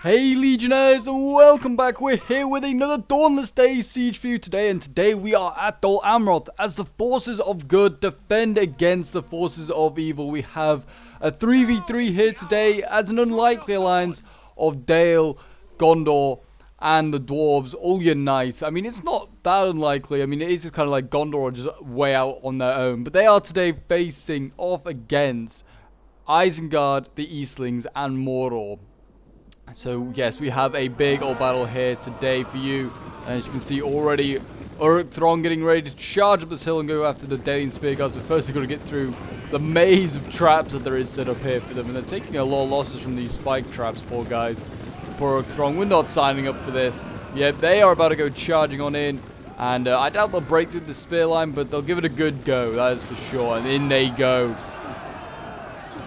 Hey Legionnaires, and welcome back. We're here with another Dawnless Day siege for you today, and today we are at DOL Amroth as the forces of good defend against the forces of evil. We have a 3v3 here today as an unlikely alliance of Dale, Gondor, and the dwarves all unite. I mean, it's not that unlikely. I mean, it is just kind of like Gondor are just way out on their own, but they are today facing off against Isengard, the Eastlings, and Mordor. So yes, we have a big old battle here today for you, and as you can see already, Uruk Throng getting ready to charge up this hill and go after the Dalian Spear Guards. But first they've got to get through the maze of traps that there is set up here for them, and they're taking a lot of losses from these spike traps, poor guys. This poor Uruk Throng, we're not signing up for this. Yeah, they are about to go charging on in, and I doubt they'll break through the spear line, but they'll give it a good go, that is for sure, and in they go.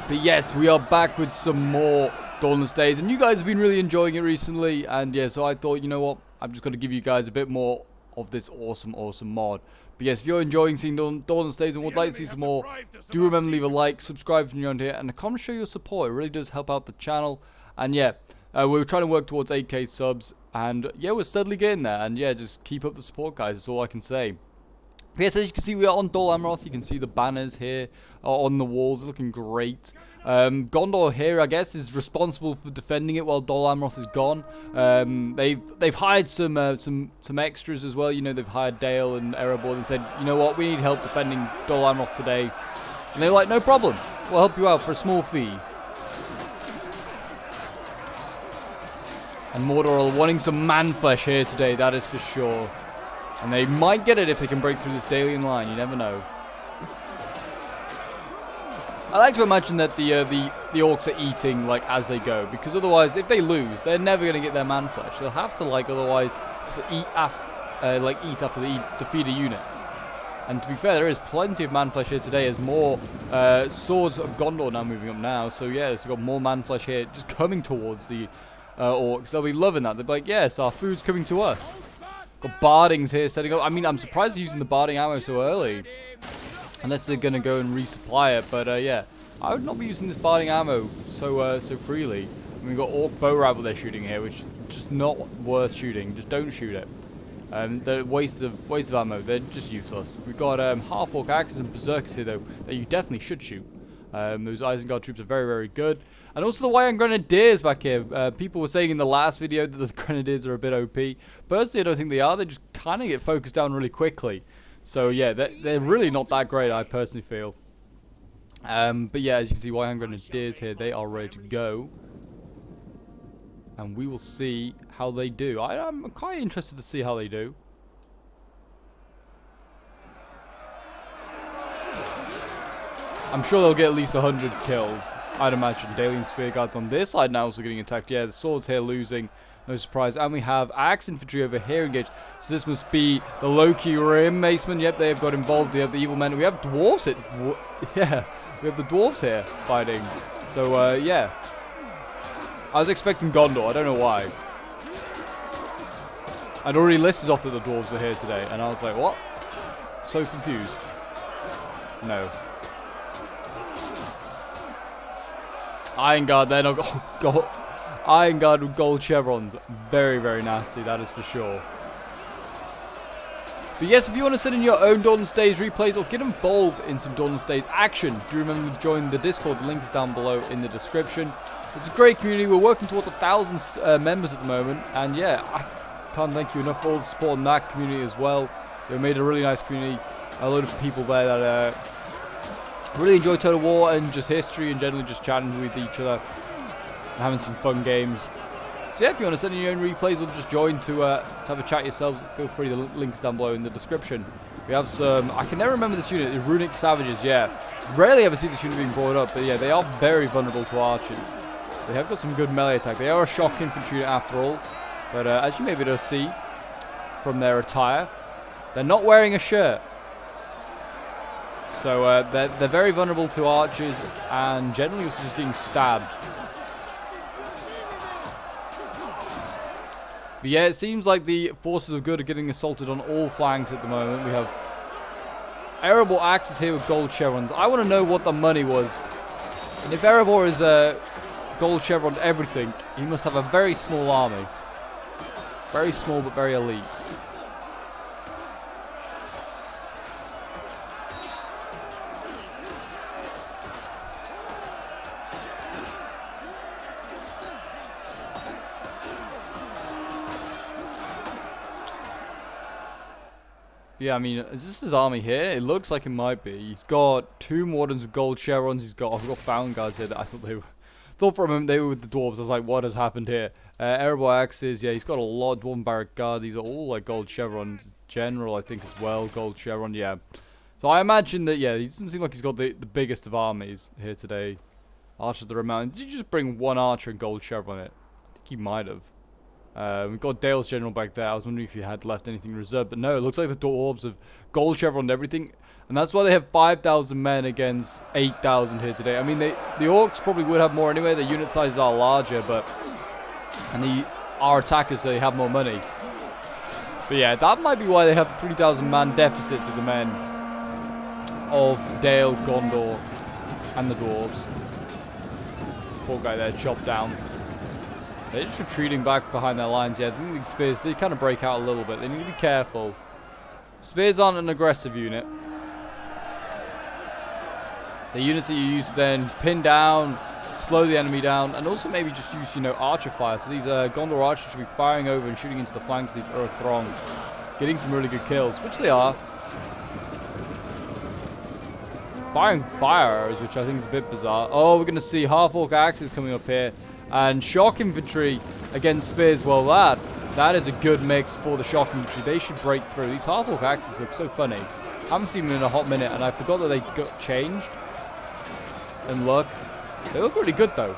But yes, we are back with some more Dawnless Days, and you guys have been really enjoying it recently, and yeah, so I thought, you know what, I'm just going to give you guys a bit more of this awesome mod. But yes, if you're enjoying seeing Dawnless Days and would like to see some more, do remember to leave a like, subscribe if you're new here, and a comment, show your support. It really does help out the channel. And yeah, we're trying to work towards 8k subs, and yeah, we're steadily getting there, and yeah, just keep up the support, guys, that's all I can say. Yes, as you can see, we are on DOL Amroth. You can see the banners here on the walls, looking great. Gondor here, I guess, is responsible for defending it while DOL Amroth is gone. They've hired some extras as well. You know, they've hired Dale and Erebor and said, you know what, we need help defending DOL Amroth today. And they're like, no problem, we'll help you out for a small fee. And Mordor are wanting some man flesh here today, that is for sure. And they might get it if they can break through this Dalian line. You never know. I like to imagine that the orcs are eating like as they go, because otherwise, if they lose, they're never going to get their man flesh. They'll have to like otherwise just eat after they defeat a unit. And to be fair, there is plenty of man flesh here today. There's more swords of Gondor now moving up now. So yeah, we've got more man flesh here just coming towards the orcs. They'll be loving that. They'll be like, yes, our food's coming to us. Got bardings here setting up. I mean, I'm surprised they're using the barding ammo so early. Unless they're going to go and resupply it. But yeah, I would not be using this barding ammo so freely. And we've got orc bow rifle they're shooting here, which is just not worth shooting. Just don't shoot it. They're waste of ammo. They're just useless. We've got half orc axes and berserkers here though that you definitely should shoot. Those Isengard troops are very, very good. And also the White Grenadiers back here. People were saying in the last video that the Grenadiers are a bit OP. Personally, I don't think they are. They just kind of get focused down really quickly. So yeah, they're really not that great, I personally feel. But yeah, as you can see, White Grenadiers here, they are ready to go. And we will see how they do. I'm quite interested to see how they do. I'm sure they'll get at least 100 kills, I'd imagine. Dalian Spear Guards on this side now also getting attacked. Yeah, the swords here losing, no surprise. And we have Axe Infantry over here engaged. So this must be the Loki Rim Macemen. Yep, they have got involved. We have the evil men. We have dwarves. Yeah, we have the dwarves here fighting. So yeah, I was expecting Gondor. I don't know why. I'd already listed off that the dwarves are here today, and I was like, what? So confused. No. Isengard, they're not. Oh, God. Isengard with gold chevrons. Very, very nasty, that is for sure. But yes, if you want to send in your own Dawnless Days replays or get involved in some Dawnless Days action, do remember to join the Discord. The link is down below in the description. It's a great community. We're working towards 1,000 members at the moment. And yeah, I can't thank you enough for all the support in that community as well. We've made a really nice community. A load of people there that really enjoy Total War and just history and generally just chatting with each other and having some fun games. So yeah, if you want to send in your own replays or just join to have a chat yourselves, feel free. The link's down below in the description. We have some, I can never remember this unit, the Runic Savages, yeah. Rarely ever see this unit being brought up, but yeah, they are very vulnerable to archers. They have got some good melee attack. They are a shock infantry unit after all, but as you may be able to see from their attire, they're not wearing a shirt. So they're very vulnerable to archers and generally also just getting stabbed. But yeah, it seems like the forces of good are getting assaulted on all flanks at the moment. We have Erebor axes here with gold chevrons. I want to know what the money was. And if Erebor is gold chevron everything, He must have a very small army. Very small, but very elite. Yeah, I mean, is this his army here? It looks like it might be. He's got 2 Moderns with gold chevrons. I've got Fountain Guards here that I thought for a moment they were with the Dwarves. I was like, what has happened here? Airborne Axes, yeah, he's got a lot of Dwarven Barrack Guard. These are all like gold chevrons. General, I think, as well. Gold chevron, yeah. So I imagine that, yeah, he doesn't seem like he's got the biggest of armies here today. Archers of the Red Mountain. Did you just bring 1 archer and gold chevron it? I think he might have. We've got Dale's general back there. I was wondering if you had left anything reserved, but no, it looks like the Dwarves have gold chevron and everything, and that's why they have 5,000 men against 8,000 here today. I mean, the Orcs probably would have more anyway. Their unit sizes are larger, and our attackers, they have more money. But yeah, that might be why they have a 3,000 man deficit to the men of Dale, Gondor, and the Dwarves. This poor guy there chopped down. They're just retreating back behind their lines. Yeah, I think these spears, they kind of break out a little bit. They need to be careful. Spears aren't an aggressive unit. The units that you use to then pin down, slow the enemy down, and also maybe just use, you know, archer fire. So these Gondor archers should be firing over and shooting into the flanks of these Uruk Throng, getting some really good kills, which they are. Firing fire arrows, which I think is a bit bizarre. Oh, we're going to see half-orc axes coming up here. And shock infantry against spears. Well, that is a good mix for the shock infantry. They should break through. These half-orc axes look so funny. I haven't seen them in a hot minute, and I forgot that they got changed. And look, they look really good though.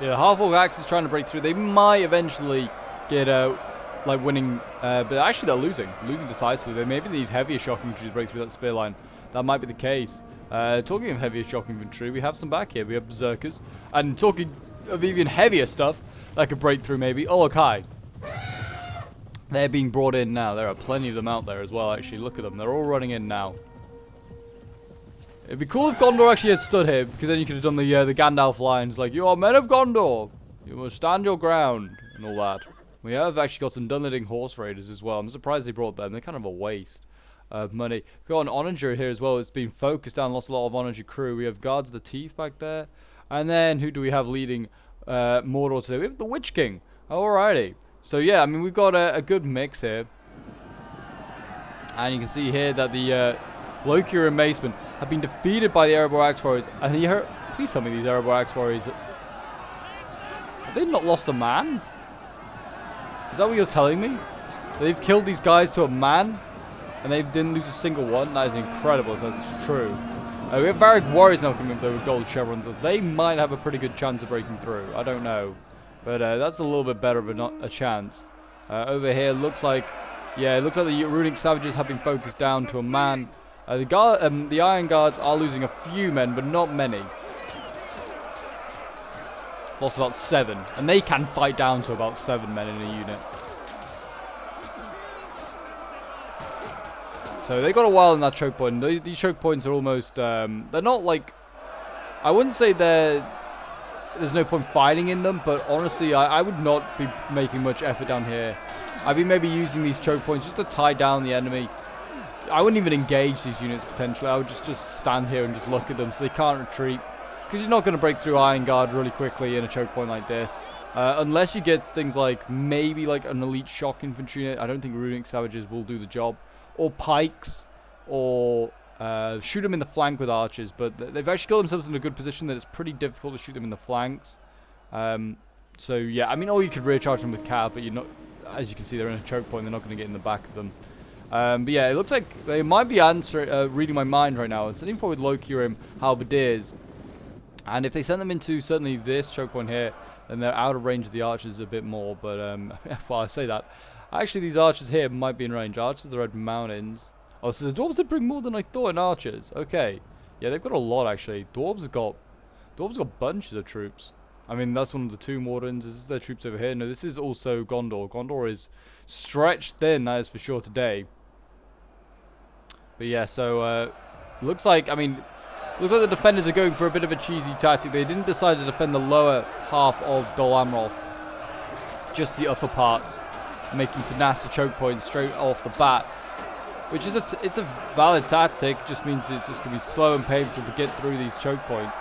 Yeah, the half-orc axe is trying to break through. They might eventually get out, like winning, but actually they're losing decisively. Maybe they need heavier shock infantry to break through that spear line. That might be the case. Talking of heavier shock infantry, we have some back here. We have berserkers, and talking of even heavier stuff that could break through maybe. Oh, okay. They're being brought in now. There are plenty of them out there as well. Actually, look at them. They're all running in now. It'd be cool if Gondor actually had stood here, because then you could have done the Gandalf lines, like, you are men of Gondor, you must stand your ground, and all that. We have actually got some Dunlending horse raiders as well. I'm surprised they brought them. They're kind of a waste of money. We've got an onager here as well. It's been focused down, lost a lot of onager crew. We have Guards of the Teeth back there. And then, who do we have leading Mordor today? We have the Witch King. Alrighty. So yeah, I mean, we've got a good mix here. And you can see here that the Loki and Maceman have been defeated by the Erebor Axe Warriors. And you heard, please tell me these Erebor Axe Warriors, have they not lost a man? Is that what you're telling me? They've killed these guys to a man, and they didn't lose a single one? That is incredible if that's true. We have Varric Warriors now coming up there with gold chevrons. They might have a pretty good chance of breaking through. I don't know. But that's a little bit better of a chance. Over here, looks like, yeah, it looks like the Runic Savages have been focused down to a man. The Iron Guards are losing a few men, but not many. Lost about 7. And they can fight down to about 7 men in a unit. So they got a while in that choke point. These choke points are almost, they're not like, I wouldn't say there's no point fighting in them, but honestly, I would not be making much effort down here. I'd be maybe using these choke points just to tie down the enemy. I wouldn't even engage these units potentially. I would just stand here and just look at them so they can't retreat. Because you're not going to break through Iron Guard really quickly in a choke point like this. Unless you get things like, maybe like an elite shock infantry unit. I don't think Runic Savages will do the job. Or pikes. Or shoot them in the flank with archers. But they've actually got themselves in a good position that it's pretty difficult to shoot them in the flanks. So yeah, I mean, or you could rear charge them with cav, but you're not, as you can see, they're in a choke point. They're not going to get in the back of them. But yeah, it looks like they might be reading my mind right now and sending forward Lokirim Halberdiers. And if they send them into certainly this choke point here, then they're out of range of the archers a bit more. But well, I say that. Actually, these archers here might be in range. Archers of the Red Mountains. Oh, so the dwarves did bring more than I thought in archers. Okay. Yeah, they've got a lot, actually. Dwarves have got bunches of troops. I mean, that's one of the Tomb Wardens. Is this their troops over here? No, this is also Gondor. Gondor is stretched thin, that is for sure today. But yeah, so, looks like the defenders are going for a bit of a cheesy tactic. They didn't decide to defend the lower half of Dol Amroth. Just the upper parts. Making to nasty choke points straight off the bat. Which is it's a valid tactic. It just means it's just going to be slow and painful to get through these choke points.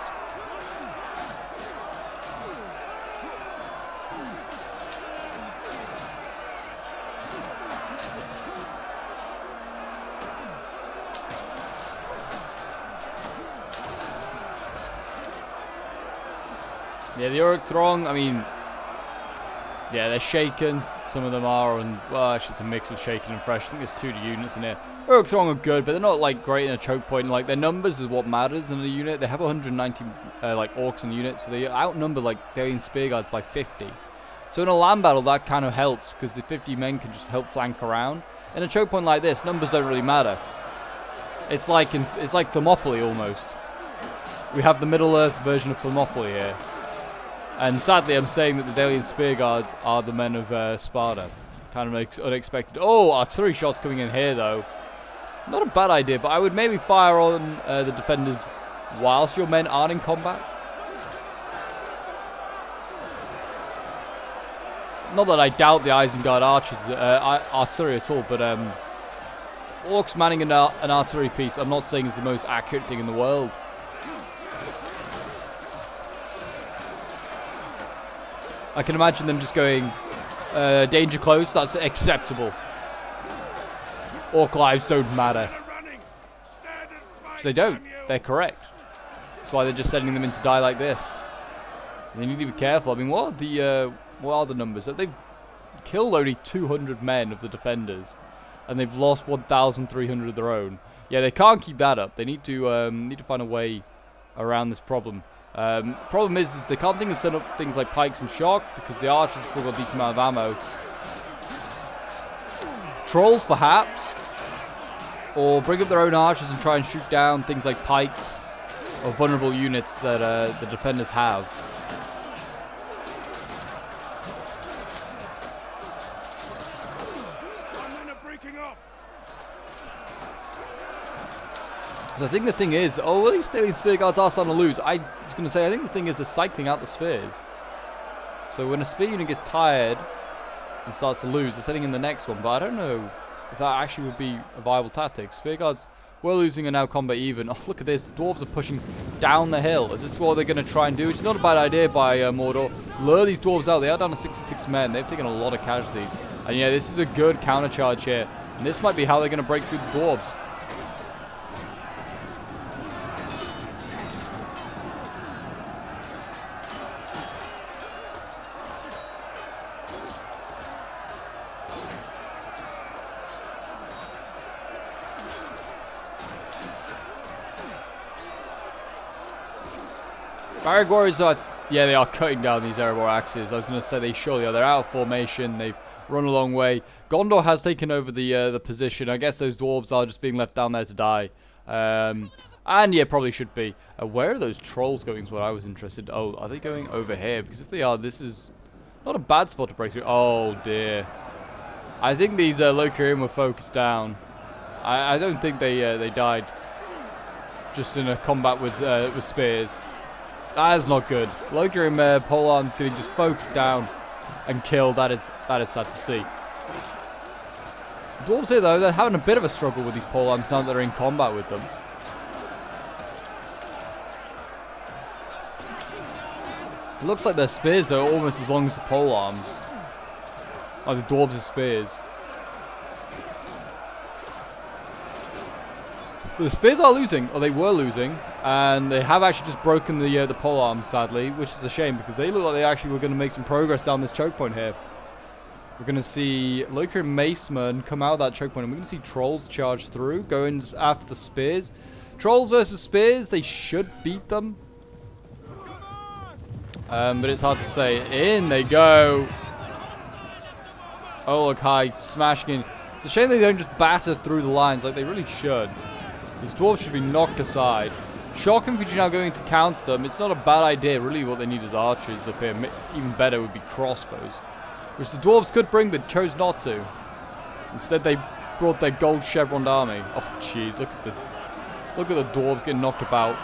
Yeah, the Uruk Throng, I mean, yeah, they're shaken. Some of them are, and well, actually, it's a mix of shaken and fresh. I think there's 2 units in here. Uruk Throng are good, but they're not like great in a choke point. Like their numbers is what matters in a unit. They have 190 like orcs in the unit, so they outnumber like Dalian Spear Guards by 50. So in a land battle, that kind of helps because the 50 men can just help flank around. In a choke point like this, numbers don't really matter. It's like Thermopylae almost. We have the Middle Earth version of Thermopylae here. And sadly, I'm saying that the Dalian Spear Guards are the men of Sparta. Kind of unexpected. Oh, artillery shots coming in here, though. Not a bad idea, but I would maybe fire on the defenders whilst your men aren't in combat. Not that I doubt the Isengard archers, artillery at all, but orcs manning an artillery piece, I'm not saying is the most accurate thing in the world. I can imagine them just going, danger close, that's acceptable. Orc lives don't matter. So they don't. They're correct. That's why they're just sending them in to die like this. And they need to be careful. I mean, what are the numbers? They've killed only 200 men of the defenders. And they've lost 1,300 of their own. Yeah, they can't keep that up. They need to find a way around this problem. Problem is they can't think of setting up things like pikes and shock because the archers still got a decent amount of ammo. Trolls, perhaps, or bring up their own archers and try and shoot down things like pikes or vulnerable units that the defenders have. So I think the thing is, well, these Dalian Spear Guards are starting to lose. I was going to say, I think the thing is they're cycling out the spears. So when a spear unit gets tired and starts to lose, they're setting in the next one. But I don't know if that actually would be a viable tactic. Spear Guards were losing and now combat even. Oh, look at this. The dwarves are pushing down the hill. Is this what they're going to try and do? Which is not a bad idea by Mordor. Lure these dwarves out. They are down to 66 men. They've taken a lot of casualties. And yeah, this is a good counter charge here. And this might be how they're going to break through the dwarves. Barrack Warriors are, yeah, they are cutting down these Erebor axes. I was going to say they surely are. They're out of formation. They've run a long way. Gondor has taken over the position. I guess those dwarves are just being left down there to die. And yeah, probably should be. Where are those trolls going is what I was interested in. Oh, are they going over here? Because if they are, this is not a bad spot to break through. Oh, dear. I think these Lokirian were focused down. I don't think they died just in a combat with spears. That is not good. Lokirian polearms getting just focused down and killed. That is sad to see. Dwarves here, though, they're having a bit of a struggle with these polearms now that they're in combat with them. It looks like their spears are almost as long as the polearms. Like the dwarves' spears. The spears are losing, or they were losing, and they have actually just broken the polearms, sadly, which is a shame because they look like they actually were going to make some progress down this choke point here. We're going to see Lokirian Macemen come out of that choke point, and we're going to see trolls charge through, going after the spears. Trolls versus spears, they should beat them. But it's hard to say. In they go. Oh, look, high, smashing in. It's a shame they don't just batter through the lines like they really should. These dwarves should be knocked aside. Shock infantry now going to counter them. It's not a bad idea. Really what they need is archers up here. Even better would be crossbows, which the dwarves could bring but chose not to. Instead they brought their gold chevroned army. Oh jeez, look at the dwarves getting knocked about.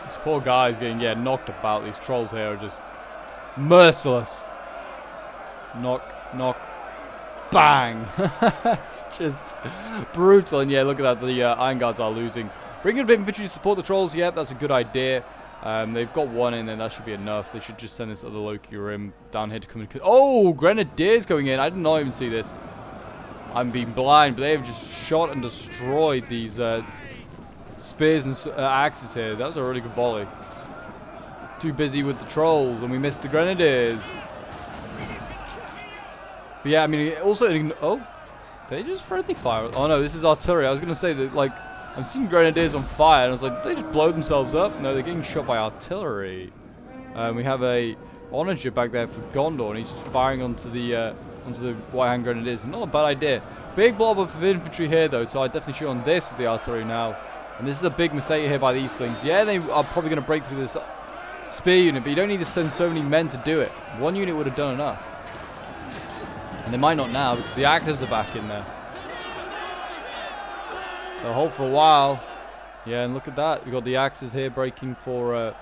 This poor guy's getting knocked about. These trolls here are just merciless. Knock, knock. Bang! It's just brutal. And yeah, look at that. The Iron Guards are losing. Bringing a bit of infantry to support the trolls. Yeah, that's a good idea. They've got one in, and that should be enough. They should just send this other Loki Rim down here to come in. Oh, Grenadiers going in. I did not even see this. I'm being blind, but they have just shot and destroyed these spears and axes here. That was a really good volley. Too busy with the trolls, and we missed the Grenadiers. But yeah, I mean, also, oh, they just friendly fire. Oh no, this is artillery. I was going to say that, like, I'm seeing Grenadiers on fire, and I was like, did they just blow themselves up? No, they're getting shot by artillery. We have a onager back there for Gondor, and he's just firing onto the right-hand Grenadiers. Not a bad idea. Big blob of infantry here, though, so I definitely shoot on this with the artillery now. And this is a big mistake here by these things. Yeah, they are probably going to break through this spear unit, but you don't need to send so many men to do it. One unit would have done enough. And they might not now, because the actors are back in there. They'll hold for a while. Yeah, and look at that. We've got the axes here breaking for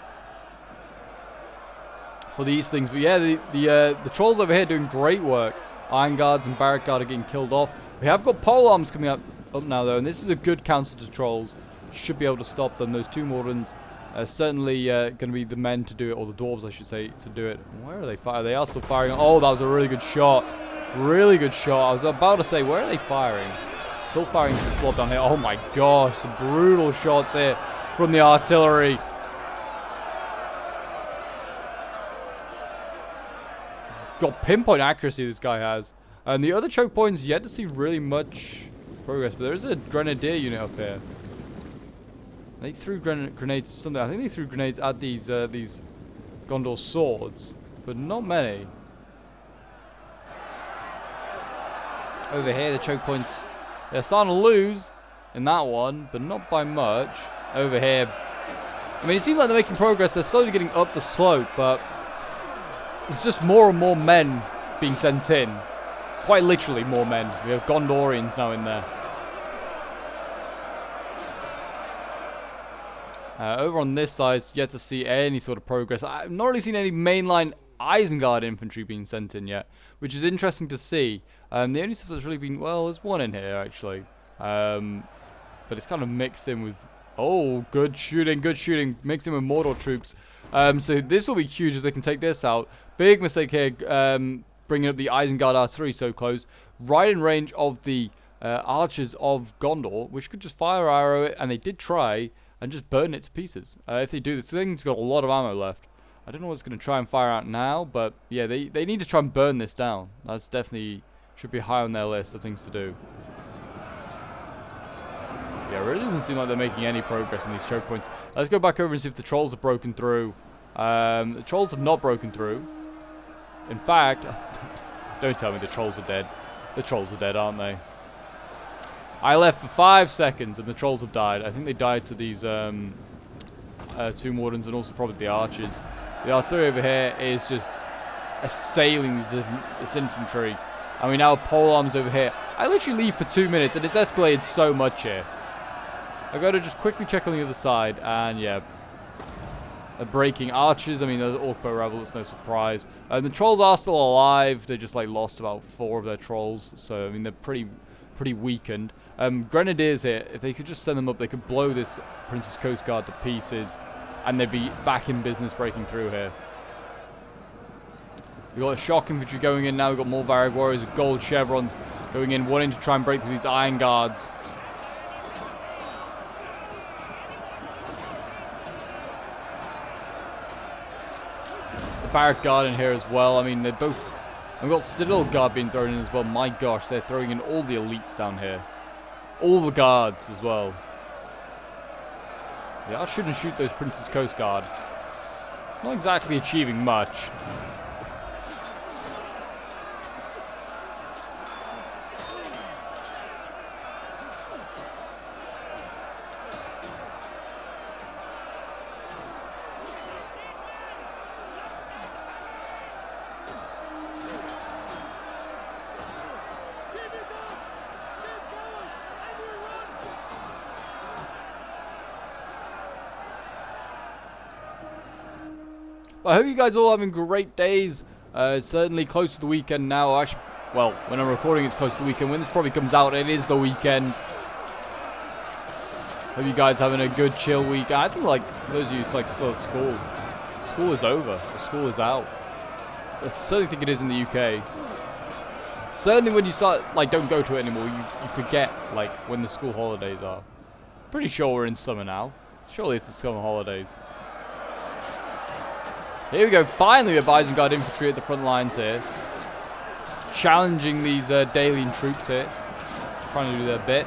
these things. But yeah, the trolls over here doing great work. Iron Guards and Barrack Guard are getting killed off. We have got pole arms coming up now, though, and this is a good counter to trolls. Should be able to stop them. Those two moderns are certainly going to be the men to do it, or the dwarves, I should say, to do it. Where are they firing? They are still firing. Oh, that was a really good shot. Really good shot. I was about to say, where are they firing? Still firing this blob down here. Oh my gosh, some brutal shots here from the artillery. He's got pinpoint accuracy, this guy has. And the other choke points, yet to see really much progress. But there is a Grenadier unit up here. They threw grenades, something. I think they threw grenades at these Gondor swords, but not many. Over here, the choke points, they're starting to lose in that one, but not by much. Over here, I mean, it seems like they're making progress. They're slowly getting up the slope, but it's just more and more men being sent in. Quite literally more men. We have Gondorians now in there. Over on this side, yet to see any sort of progress. I've not really seen any mainline Isengard infantry being sent in yet, which is interesting to see. The only stuff that's really been, well, there's one in here actually, but it's kind of mixed in with, oh, good shooting, mixed in with Mordor troops. So this will be huge if they can take this out. Big mistake here, bringing up the Isengard artillery so close, right in range of the archers of Gondor, which could just fire arrow it, and they did try and just burn it to pieces. If they do, this thing's got a lot of ammo left. I don't know what's going to try and fire out now, but yeah, they need to try and burn this down. That's definitely should be high on their list of things to do. Yeah, it really doesn't seem like they're making any progress in these choke points. Let's go back over and see if the trolls have broken through. The trolls have not broken through. In fact, don't tell me the trolls are dead. The trolls are dead, aren't they? I left for 5 seconds and the trolls have died. I think they died to these two Wardens and also probably the archers. The artillery over here is just assailing this infantry. And we now have pole arms over here. I literally leave for 2 minutes and it's escalated so much here. I got to just quickly check on the other side, and yeah, breaking archers. I mean, there's Orkbo Rebel, it's no surprise. The trolls are still alive. They just like lost about 4 of their trolls, so I mean they're pretty weakened. Grenadiers here, if they could just send them up, they could blow this Princess Coast Guard to pieces, and they'd be back in business breaking through here. We've got a shock infantry going in now. We've got more Varag warriors with gold chevrons going in, wanting to try and break through these Iron Guards. The Barrack Guard in here as well. I mean, they're both... We've got Citadel Guard being thrown in as well. My gosh, they're throwing in all the elites down here. All the guards as well. Yeah, I shouldn't shoot those Princess Coast Guard. Not exactly achieving much. I hope you guys all having great days. Certainly close to the weekend now. Actually, well, when I'm recording, it's close to the weekend. When this probably comes out, it is the weekend. Hope you guys having a good chill week. I think, like, for those of you who's like still at school, school is over. Or school is out. I certainly think it is in the UK. Certainly when you start, like, don't go to it anymore, you forget, like, when the school holidays are. Pretty sure we're in summer now. Surely it's the summer holidays. Here we go. Finally, we have Isengard infantry at the front lines here. Challenging these Daelian troops here. Trying to do their bit.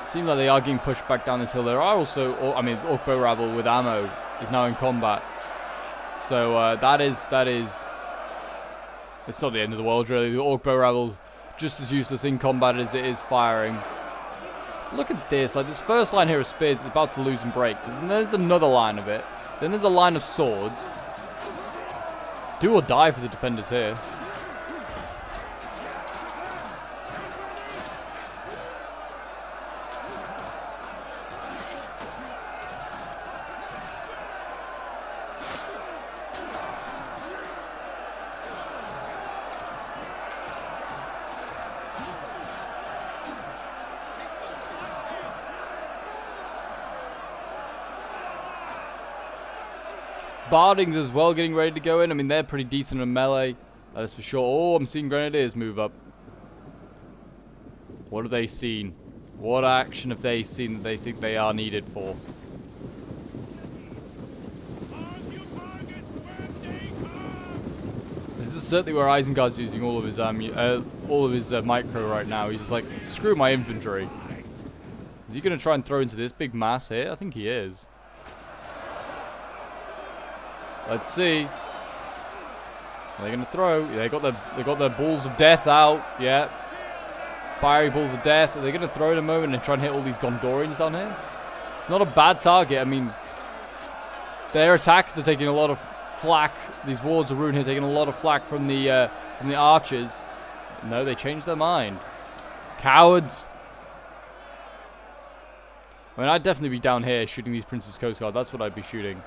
Seems like they are getting pushed back down this hill. There are also, I mean, it's Orc Bow Rabble with ammo is now in combat. So that is, it's not the end of the world really. The Orc Bow Rabble's just as useless in combat as it is firing. Look at this, like this first line here of spears is about to lose and break. And there's another line of it. Then there's a line of swords. It's do or die for the defenders here. Bardings as well getting ready to go in. I mean, they're pretty decent in melee. That is for sure. Oh, I'm seeing Grenadiers move up. What have they seen? What action have they seen that they think they are needed for? This is certainly where Isengard's using all of his micro right now. He's just like, screw my infantry. Is he going to try and throw into this big mass here? I think he is. Let's see. Are they gonna throw? Yeah, they got their balls of death out. Yeah. Fiery balls of death. Are they gonna throw in a moment and try and hit all these Gondorians down here? It's not a bad target. I mean, their attacks are taking a lot of flack. These Wards of Ruin here taking a lot of flack from the archers. No, they changed their mind. Cowards. I mean, I'd definitely be down here shooting these Prince's Coast Guard. That's what I'd be shooting.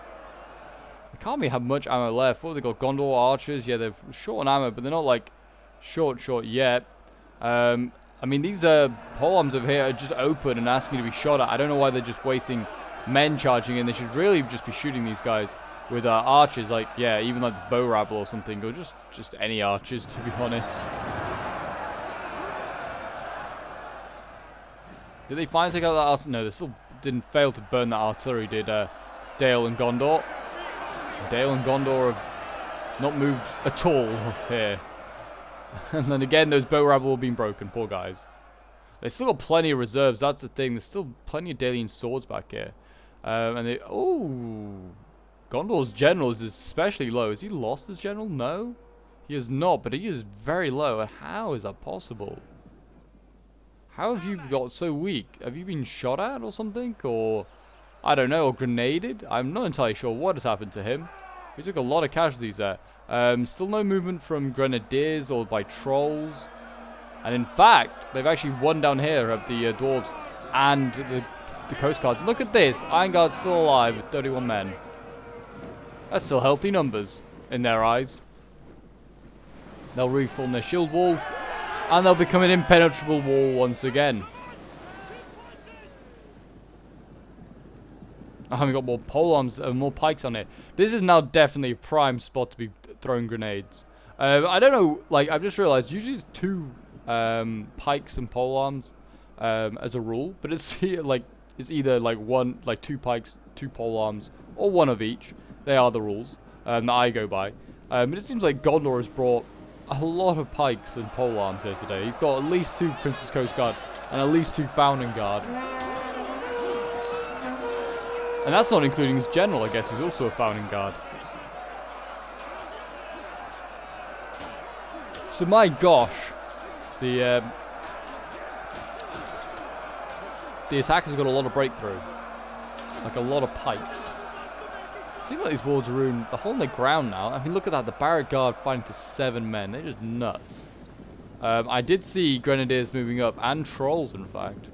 They can't have much ammo left. What have they got? Gondor archers? Yeah, they're short on ammo, but they're not like short yet. I mean, these polearms over here are just open and asking to be shot at. I don't know why they're just wasting men charging in. They should really just be shooting these guys with archers. Like, yeah, even like the bow rabble or something, or just any archers, to be honest. Did they finally take out that artillery? No, they still didn't fail to burn that artillery, did Dale and Gondor. Dale and Gondor have not moved at all here. And then again, those bow rabble have been broken. Poor guys. They still got plenty of reserves. That's the thing. There's still plenty of Daelian swords back here. And they... Oh! Gondor's general is especially low. Has he lost his general? No. He has not, but he is very low. And how is that possible? How have you got so weak? Have you been shot at or something? Or... I don't know, or grenaded? I'm not entirely sure what has happened to him. He took a lot of casualties there. Still no movement from grenadiers or by trolls. And in fact, they've actually won down here of the dwarves and the coast guards. Look at this. Ironguard's still alive with 31 men. That's still healthy numbers in their eyes. They'll reform their shield wall. And they'll become an impenetrable wall once again. Oh, we've got more polearms, more pikes on it. This is now definitely a prime spot to be throwing grenades. I don't know, like, I've just realized, usually it's 2 pikes and polearms as a rule, but it's here, like, it's either like 2 pikes, 2 polearms, or one of each. They are the rules that I go by. But it seems like Gondor has brought a lot of pikes and pole arms here today. He's got at least 2 Princess Coast Guard and at least 2 Founding Guard. And that's not including his general, I guess, who's also a Founding Guard. So my gosh, the attackers got a lot of breakthrough. Like a lot of pikes. Seems like these wards are ruined. They're holding their ground now. I mean, look at that. The Barrack Guard fighting to 7 men. They're just nuts. I did see Grenadiers moving up, and Trolls, in fact.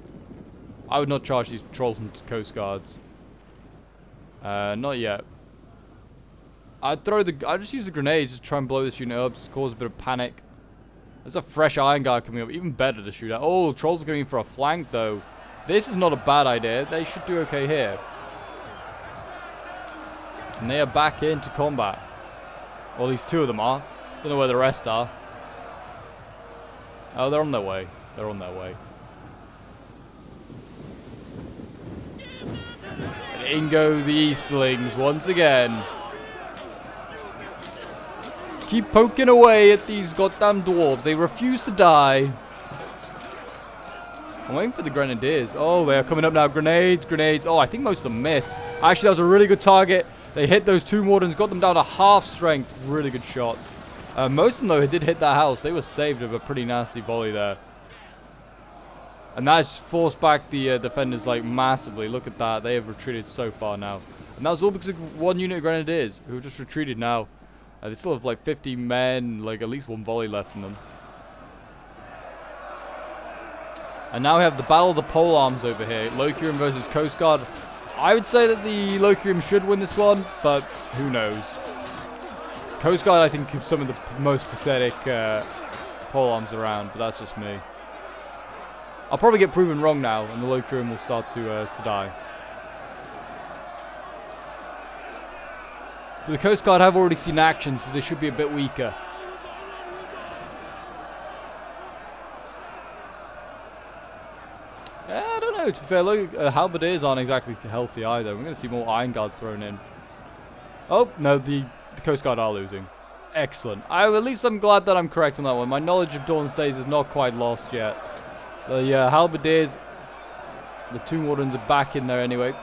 I would not charge these Trolls into Coast Guards. Not yet. I'd just use the grenades to try and blow this unit up, just cause a bit of panic. There's a fresh Iron Guard coming up, even better to shoot at. Oh, Trolls are going for a flank, though. This is not a bad idea. They should do okay here. And they are back into combat. Or at least 2 of them are. Don't know where the rest are. Oh, they're on their way. They're on their way. And in go the Eastlings once again. Keep poking away at these goddamn dwarves. They refuse to die. I'm waiting for the Grenadiers. Oh, they're coming up now. Grenades, grenades. Oh, I think most of them missed. Actually, that was a really good target. They hit those 2 Wardens, got them down to half strength. Really good shots. Most of them, though, did hit that house. They were saved with a pretty nasty volley there. And that just forced back the defenders, like, massively. Look at that. They have retreated so far now. And that was all because of 1 unit of Grenadiers, who have just retreated now. They still have, like, 50 men, like, at least 1 volley left in them. And now we have the Battle of the Polearms over here. Lokirium versus Coast Guard. I would say that the Lokirium should win this one, but who knows. Coast Guard, I think, have some of the most pathetic polearms around, but that's just me. I'll probably get proven wrong now, and the Lokirium will start to die. But the Coast Guard have already seen action, so they should be a bit weaker. Yeah, I don't know. To be fair, Halberdiers aren't exactly healthy either. We're going to see more Iron Guards thrown in. Oh, no, the Coast Guard are losing. Excellent. At least I'm glad that I'm correct on that one. My knowledge of Dawnless Days is not quite lost yet. The Halberdiers, the Tomb Wardens are back in there anyway.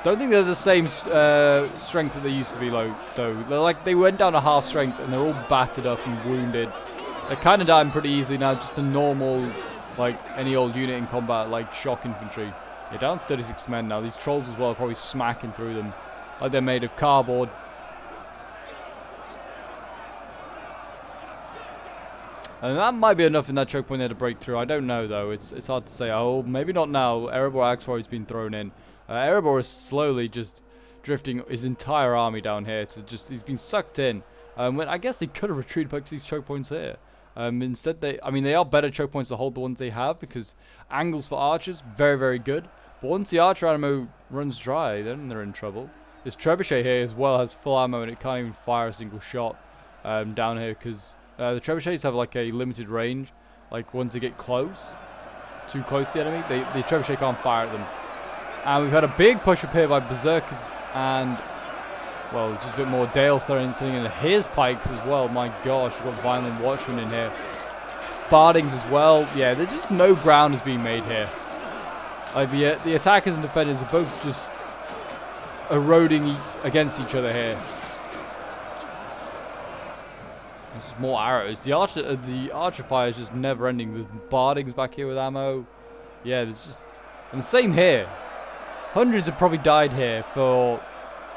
Don't think they're the same strength that they used to be, though. They went down to half strength and they're all battered up and wounded. They're kind of dying pretty easily now, just a normal, like any old unit in combat, like shock infantry. They're down 36 men now. These Trolls as well are probably smacking through them like they're made of cardboard. And that might be enough in that choke point there to break through. I don't know, though. It's hard to say. Oh, maybe not now. Erebor Axeroy's been thrown in. Erebor is slowly just drifting his entire army down here. He's been sucked in. When I guess they could have retreated back to these choke points here. Instead, they are better choke points to hold the ones they have, because angles for archers, very, very good. But once the archer ammo runs dry, then they're in trouble. This trebuchet here as well has full ammo and it can't even fire a single shot down here, because the trebuchets have like a limited range. Like once they get close, too close to the enemy, the trebuchet can't fire at them. And we've had a big push up here by Berserkers and, well, just a bit more Dale starting in his pikes as well. My gosh, we've got Violent Watchmen in here. Bardings as well. Yeah, there's just no ground is being made here. Like the attackers and defenders are both just eroding against each other here. There's just more arrows. The archer fire is just never ending. There's Bardings back here with ammo. Yeah, there's just, and the same here. Hundreds have probably died here for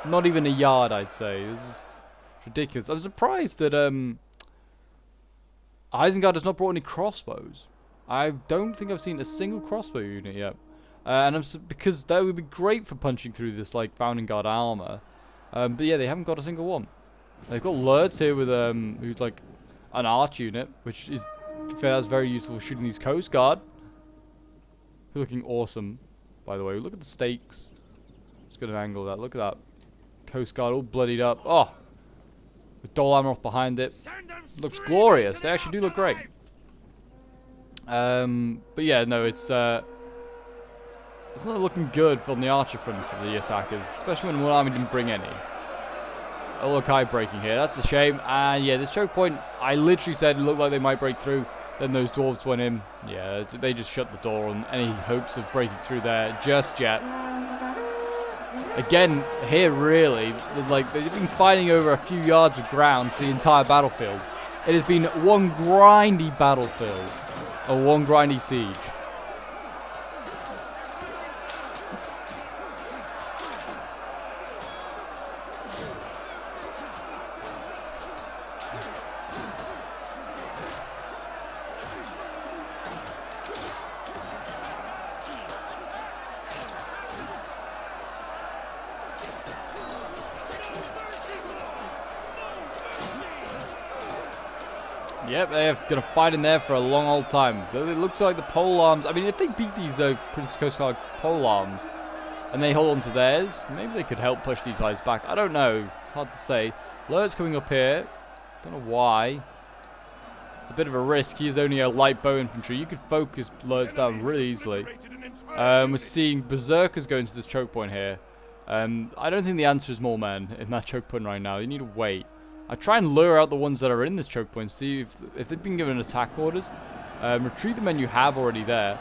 not even a yard, I'd say. This is ridiculous. I'm surprised that Isengard has not brought any crossbows. I don't think I've seen a single crossbow unit yet. Because that would be great for punching through this like Founding Guard armor. But yeah, they haven't got a single one. They've got Lurtz here with who's like an arch unit, which is, to be fair, that's very useful for shooting these Coast Guard. Who are looking awesome, by the way. Look at the stakes. Just get an angle of that. Look at that. Coast Guard all bloodied up. Oh! With DOL Amroth behind it. Looks glorious. They actually do look great. But yeah, no, it's... the It's not looking good from the archer front for the attackers, especially when one army didn't bring any. Oh, look, high breaking here. That's a shame. And yeah, this choke point, I literally said it looked like they might break through. Then those dwarves went in. Yeah, they just shut the door on any hopes of breaking through there just yet. Again, here really, like they've been fighting over a few yards of ground for the entire battlefield. It has been one grindy battlefield, or one grindy siege. Yep, they're going to fight in there for a long old time. It looks like the pole arms. I mean, if they beat these Prince Coast Guard pole arms and they hold on to theirs, maybe they could help push these guys back. I don't know. It's hard to say. Lert's coming up here. Don't know why. It's a bit of a risk. He is only a light bow infantry. You could focus Lert's down really easily. We're seeing Berserkers go into this choke point here. I don't think the answer is more men in that choke point right now. You need to wait. I try and lure out the ones that are in this choke point, see if they've been given attack orders. Retrieve the men you have already there,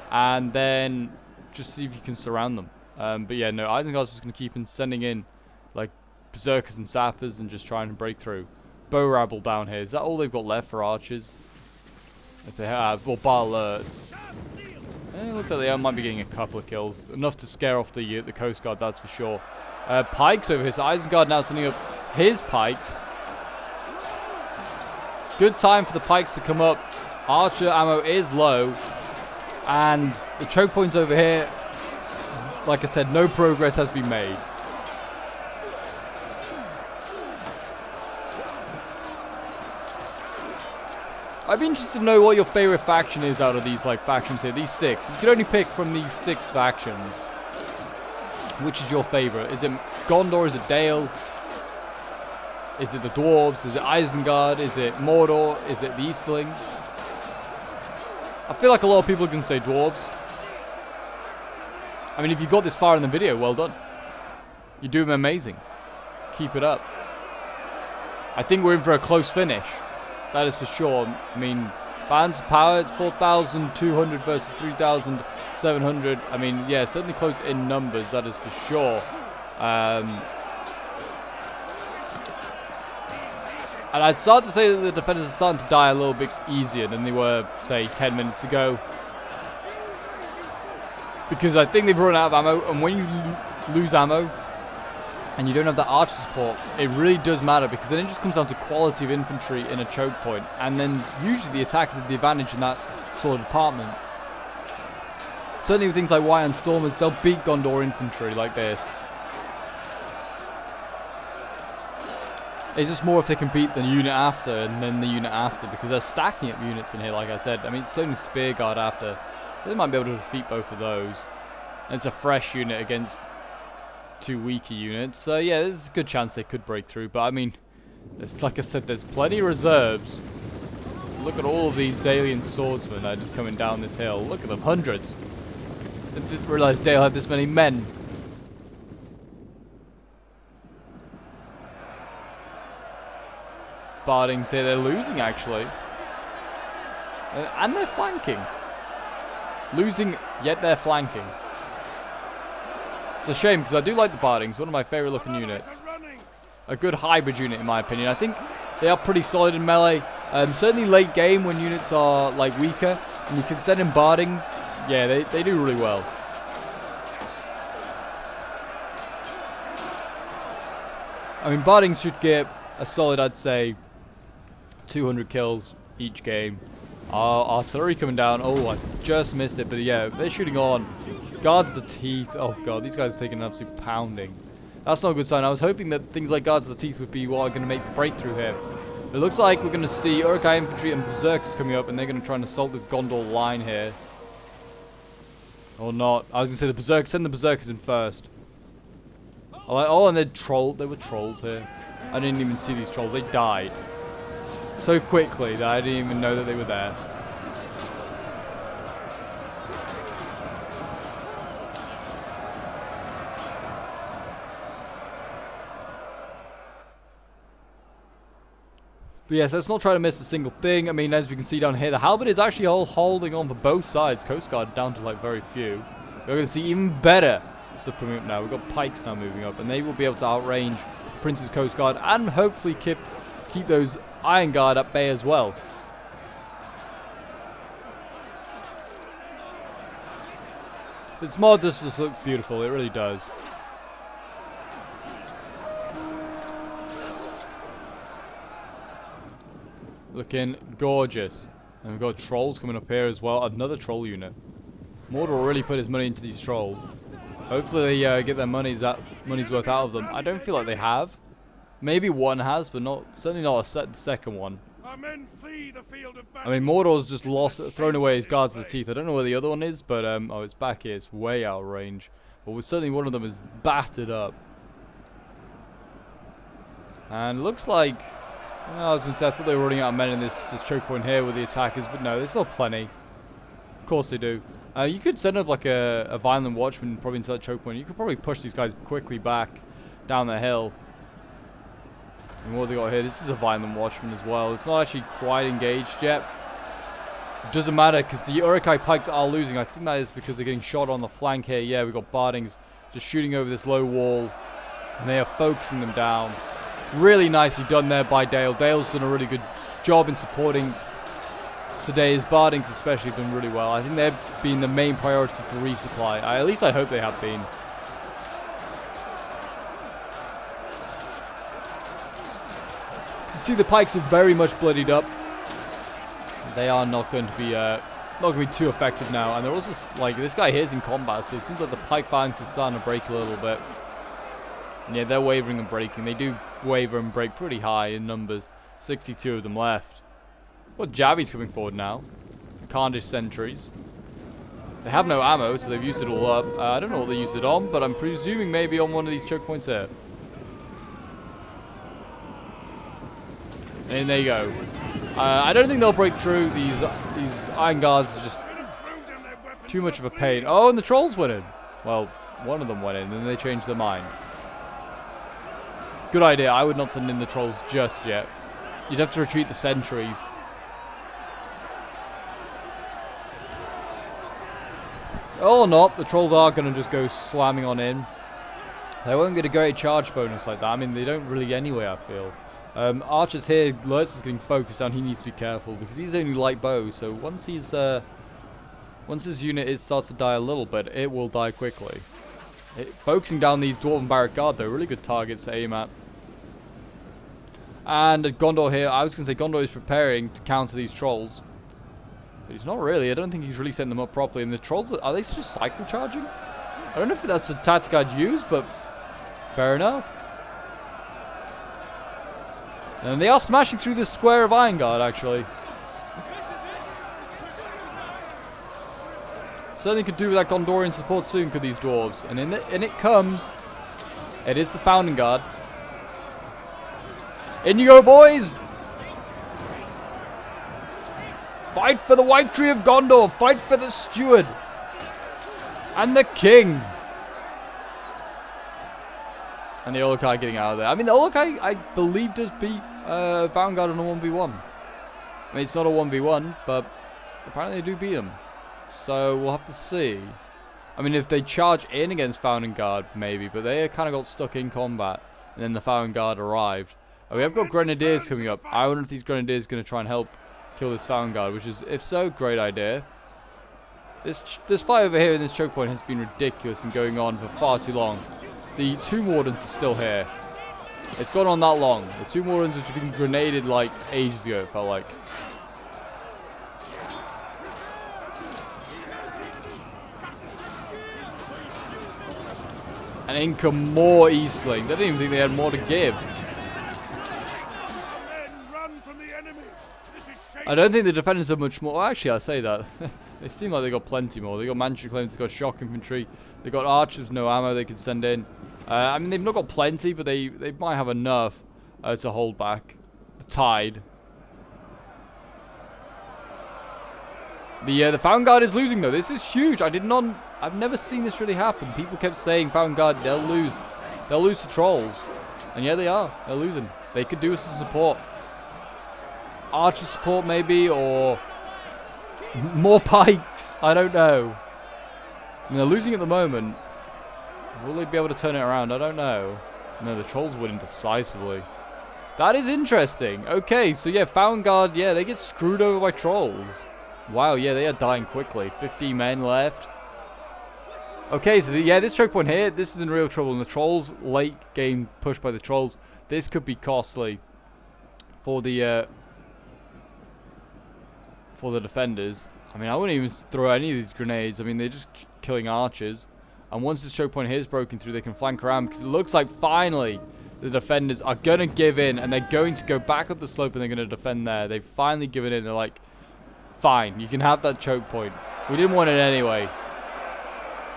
and then just see if you can surround them. But yeah, no, Isengard's just going to keep sending in like berserkers and sappers and just trying to break through. Bow rabble down here. Is that all they've got left for archers? If they have, well, bar alerts. It looks like they might be getting a couple of kills, enough to scare off the Coast Guard, that's for sure. Pikes over here. So Isengard now sending up his pikes. Good time for the pikes to come up. Archer ammo is low. And the choke points over here, like I said, no progress has been made. I'd be interested to know what your favorite faction is out of these factions here. These six. If you could only pick from these six factions, which is your favorite? Is it Gondor? Is it Dale? Is it the Dwarves? Is it Isengard? Is it Mordor? Is it the Eastlings? I feel like a lot of people can say Dwarves. I mean, if you got this far in the video, well done. You're doing amazing. Keep it up. I think we're in for a close finish. That is for sure. I mean, balance of power, it's 4,200 versus 3,700. I mean, yeah, certainly close in numbers, that is for sure. And I'd start to say that the defenders are starting to die a little bit easier than they were, say, 10 minutes ago. Because I think they've run out of ammo, and when you lose ammo, and you don't have that archer support, it really does matter, because then it just comes down to quality of infantry in a choke point, and then usually the attackers have the advantage in that sort of department. Certainly with things like White and Stormers, they'll beat Gondor infantry like this. It's just more if they can beat the unit after, and then the unit after, because they're stacking up units in here, like I said. I mean, it's only Spear Guard after, so they might be able to defeat both of those. And it's a fresh unit against two weaker units, so yeah, there's a good chance they could break through. But I mean, it's like I said, there's plenty of reserves. Look at all of these Dalian swordsmen that are just coming down this hill. Look at them, hundreds. I didn't realize Dale had this many men. Bardings here, they're losing actually, and they're flanking. Losing, yet they're flanking. It's a shame, because I do like the Bardings, one of my favourite looking units. A good hybrid unit in my opinion. I think they are pretty solid in melee. Certainly late game when units are like weaker, and you can send in Bardings, yeah, they do really well. I mean, Bardings should get a solid, I'd say, 200 kills each game. Artillery coming down. Oh, I just missed it, but yeah, they're shooting on. Guards the Teeth. Oh god, these guys are taking an absolute pounding. That's not a good sign. I was hoping that things like Guards the Teeth would be what are going to make the breakthrough here. It looks like we're going to see Uruk-hai infantry and Berserkers coming up, and they're going to try and assault this Gondor line here. Or not. I was going to say the Berserkers. Send the Berserkers in first. Oh, and there were trolls here. I didn't even see these trolls. They died so quickly that I didn't even know that they were there. But yes, let's not try to miss a single thing. I mean, as we can see down here, the halberd is actually all holding on for both sides. Coast Guard down to like very few. We're going to see even better stuff coming up now. We've got pikes now moving up, and they will be able to outrange the Prince's Coast Guard and hopefully keep those Iron Guard at bay as well. This mod just looks beautiful. It really does. Looking gorgeous. And we've got trolls coming up here as well. Another troll unit. Mordor will really put his money into these trolls. Hopefully they get their money's worth out of them. I don't feel like they have. Maybe one has, but certainly not the second one. I mean, Mordor's just thrown away his guards of the teeth. I don't know where the other one is, but oh, it's back here. It's way out of range. But certainly one of them is battered up. And looks like, I was going to say, I thought they were running out of men in this choke point here with the attackers, but no, there's still plenty. Of course they do. You could send up like a violent watchman probably into that choke point. You could probably push these guys quickly back down the hill. And what have they got here? This is a violent watchman as well. It's not actually quite engaged yet. It doesn't matter because the Uruk-hai pikes are losing. I think that is because they're getting shot on the flank here. Yeah, we've got Bardings just shooting over this low wall. And they are focusing them down. Really nicely done there by Dale. Dale's done a really good job in supporting today's Bardings, especially done really well. I think they've been the main priority for resupply. At least I hope they have been. See, the pikes are very much bloodied up. They are not going to be too effective now, and they're also like this guy here is in combat, so it seems like the pike phalanx is starting to break a little bit. And yeah, they're wavering and breaking. They do waver and break pretty high in numbers. 62 of them left. Well, Javi's coming forward now. Carnish sentries. They have no ammo, so they've used it all up. I don't know what they used it on, but I'm presuming maybe on one of these choke points here. And there you go. I don't think they'll break through. These Iron Guards are just too much of a pain. Oh, and the trolls went in. Well, one of them went in, and then they changed their mind. Good idea. I would not send in the trolls just yet. You'd have to retreat the sentries. Or not. The trolls are going to just go slamming on in. They won't get a great charge bonus like that. I mean, they don't really anyway, I feel. Archers here, Lurtz is getting focused down. He needs to be careful because he's only light bow. So once his unit starts to die a little bit, it will die quickly. Focusing down these Dwarven Barrack Guard, though, really good targets to aim at. And Gondor here, I was going to say Gondor is preparing to counter these trolls. But he's not really. I don't think he's really setting them up properly. And the trolls, are they just cycle charging? I don't know if that's a tactic I'd use, but fair enough. And they are smashing through this square of Iron Guard, actually. Certainly could do with that Gondorian support soon, could these dwarves. And in it comes. It is the Founding Guard. In you go, boys! Fight for the White Tree of Gondor! Fight for the Steward! And the King! And the Uruk-hai getting out of there. I mean, the Uruk-hai, I believe, does beat Vanguard on a 1v1. I mean, it's not a 1v1, but apparently they do beat them. So we'll have to see. I mean, if they charge in against Founding Guard, maybe, but they kind of got stuck in combat, and then the Founding Guard arrived. Oh, we have got Grenadiers coming up. I wonder if these Grenadiers are going to try and help kill this Founding Guard, which is, if so, great idea. This fight over here in this choke point has been ridiculous and going on for far too long. The Tomb Wardens are still here. It's gone on that long. The Tomb Wardens, which have been grenaded like ages ago, it felt like. And in come more Eastlings. I didn't even think they had more to give. I don't think the defenders have much more. Well, actually, I say that. They seem like they got plenty more. They got Manchu Claims, they got shock infantry, they got archers with no ammo they could send in. I mean, they've not got plenty, but they might have enough to hold back the tide. The Found Guard is losing though. This is huge. I've never seen this really happen. People kept saying Found Guard, they'll lose to trolls, and yeah, they are. They're losing. They could do us some support. archer support maybe, or more pikes. I don't know. I mean, they're losing at the moment. Will they be able to turn it around? I don't know. No, the trolls winning decisively. That is interesting. Okay, so yeah, Fountain Guard, yeah, they get screwed over by trolls. Wow, yeah, they are dying quickly. 50 men left. Okay, so yeah, this choke point here, this is in real trouble. And the trolls, late game push by the trolls. This could be costly for the defenders. I mean, I wouldn't even throw any of these grenades. I mean, they're just killing archers. And once this choke point here is broken through, they can flank around, because it looks like finally the defenders are going to give in, and they're going to go back up the slope, and they're going to defend there. They've finally given in. They're like, fine, you can have that choke point. We didn't want it anyway.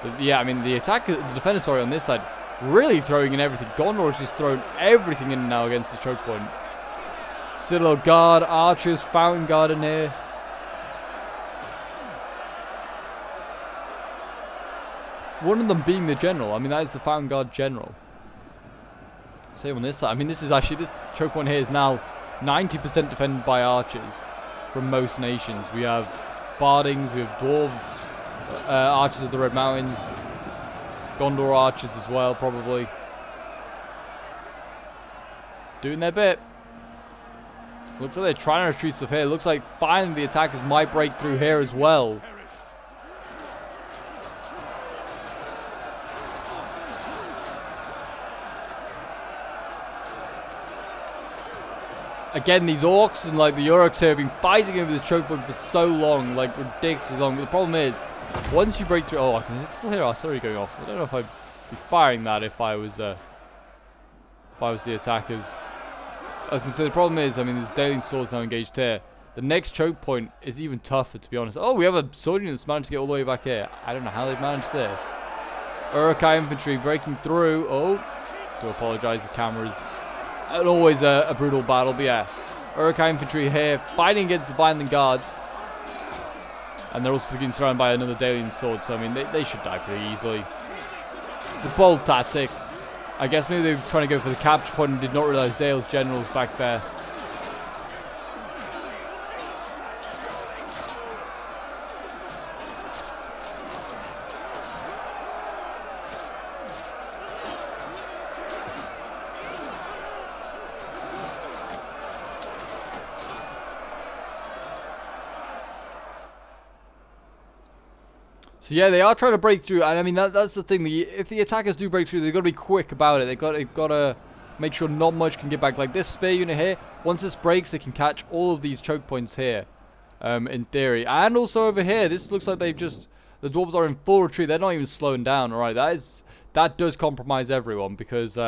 But yeah, I mean, the defenders, sorry, on this side, really throwing in everything. Gondor has just thrown everything in now against the choke point. Citadel Guard, archers, Fountain Guard in here. One of them being the general. I mean, that is the Fountain Guard general. Same on this side. I mean, this choke point here is now 90% defended by archers from most nations. We have Bardings, we have Dwarves, archers of the Red Mountains, Gondor archers as well, probably. Doing their bit. Looks like they're trying to retreat stuff here. Looks like finally the attackers might break through here as well. Again, these orcs and like the Uruks here have been fighting over this choke point for so long, like ridiculously long. But the problem is, once you break through, oh, I can still hear artillery going off. I don't know if I'd be firing that if I was the attackers. I was gonna say, the problem is, I mean, there's Daily Swords now engaged here. The next choke point is even tougher, to be honest. Oh, we have a sword unit that's managed to get all the way back here. I don't know how they've managed this. Urukai infantry breaking through. Oh, do apologize, the cameras. And always a brutal battle, but yeah. Urukai infantry here, fighting against the Violent Guards. And they're also getting surrounded by another Dalian sword, so I mean, they should die pretty easily. It's a bold tactic. I guess maybe they were trying to go for the capture point and did not realize Dale's general's back there. So yeah, they are trying to break through, and I mean that's the thing. If the attackers do break through, they've got to be quick about it. They've got to make sure not much can get back. Like this spear unit here, once this breaks, they can catch all of these choke points here, in theory. And also over here, this looks like the dwarves are in full retreat. They're not even slowing down. All right, that does compromise everyone, because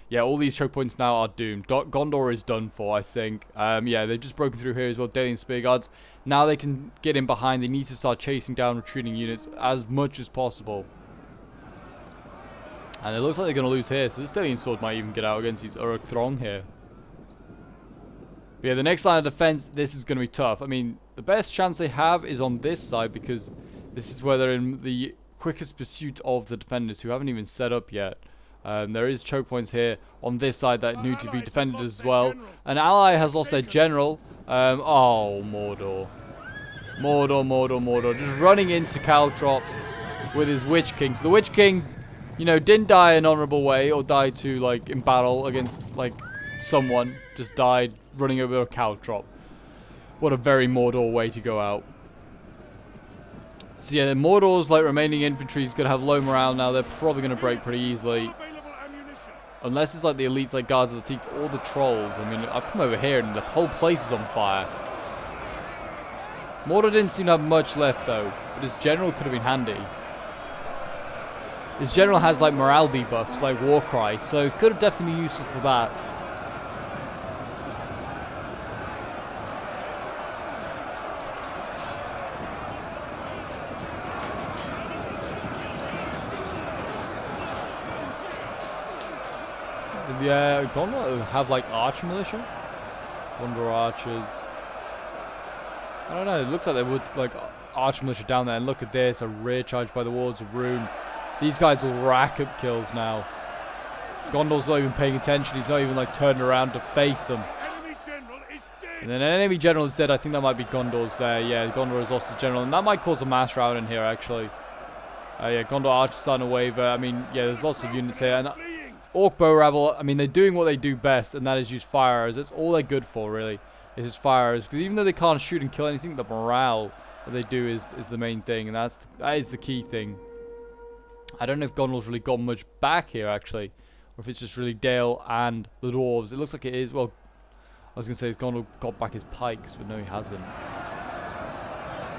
yeah, all these choke points now are doomed. Gondor is done for, I think. Yeah, they've just broken through here as well. Dalian Spear Guards. Now they can get in behind. They need to start chasing down retreating units as much as possible. And it looks like they're going to lose here. So this Dalian Sword might even get out against these Uruk Throng here. But yeah, the next line of defense, this is going to be tough. I mean, the best chance they have is on this side, because this is where they're in the quickest pursuit of the defenders, who haven't even set up yet. There is choke points here on this side that need to be defended as well. An ally has lost their general. Oh, Mordor. Mordor. Just running into Caltrops with his Witch King. So the Witch King, you know, didn't die an honorable way or die to, like, in battle against, like, someone. Just died running over a Caltrop. What a very Mordor way to go out. So yeah, the Mordor's, like, remaining infantry is going to have low morale now. They're probably going to break pretty easily. Unless it's like the elites, like Guards of the Teeth, or the Trolls. I mean, I've come over here and the whole place is on fire. Mordor didn't seem to have much left though, but his general could have been handy. His general has like morale debuffs, like Warcry, so it could have definitely been useful for that. Yeah, Gondor have like archer militia? Gondor archers. I don't know, it looks like they would like archer militia down there. And look at this, a rear charge by the Wards of Rune. These guys will rack up kills now. Gondor's not even paying attention, he's not even like turning around to face them. And then an enemy general is dead. I think that might be Gondor's there. Yeah, Gondor has lost his general. And that might cause a mass rout in here, actually. Yeah, Gondor Archer's starting to waver. I mean, yeah, there's lots of units here. And Orc Bow Rabble, I mean, they're doing what they do best, and that is use fire arrows. That's all they're good for, really, is just fire arrows. Because even though they can't shoot and kill anything, the morale that they do is the main thing. And that is the key thing. I don't know if Gondor's really got much back here, actually. Or if it's just really Dale and the Dwarves. It looks like it is. Well, I was going to say, Gondor got back his pikes, but no, he hasn't.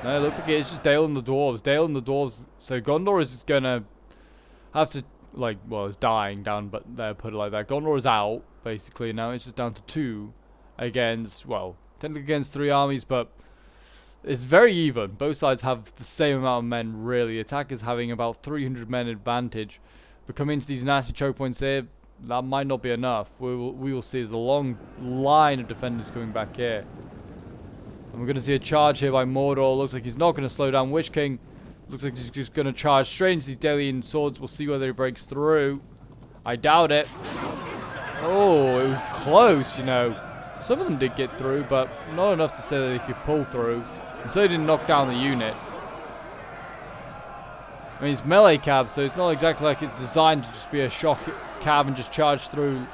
No, it looks like it's just Dale and the Dwarves. Dale and the Dwarves. So Gondor is just going to have to, like, well, it's dying down, but there, put it like that. Gondor is out, basically. Now it's just down to 2 against, well, technically against 3 armies, but it's very even. Both sides have the same amount of men, really. Attack is having about 300 men advantage. But coming into these nasty choke points here, that might not be enough. We will see there's a long line of defenders coming back here. And we're going to see a charge here by Mordor. Looks like he's not going to slow down Witch King. Looks like he's just going to charge straight into these Delian swords. We'll see whether he breaks through. I doubt it. Oh, it was close, you know. Some of them did get through, but not enough to say that they could pull through. And so they didn't knock down the unit. I mean, it's melee cab, so it's not exactly like it's designed to just be a shock cab and just charge through.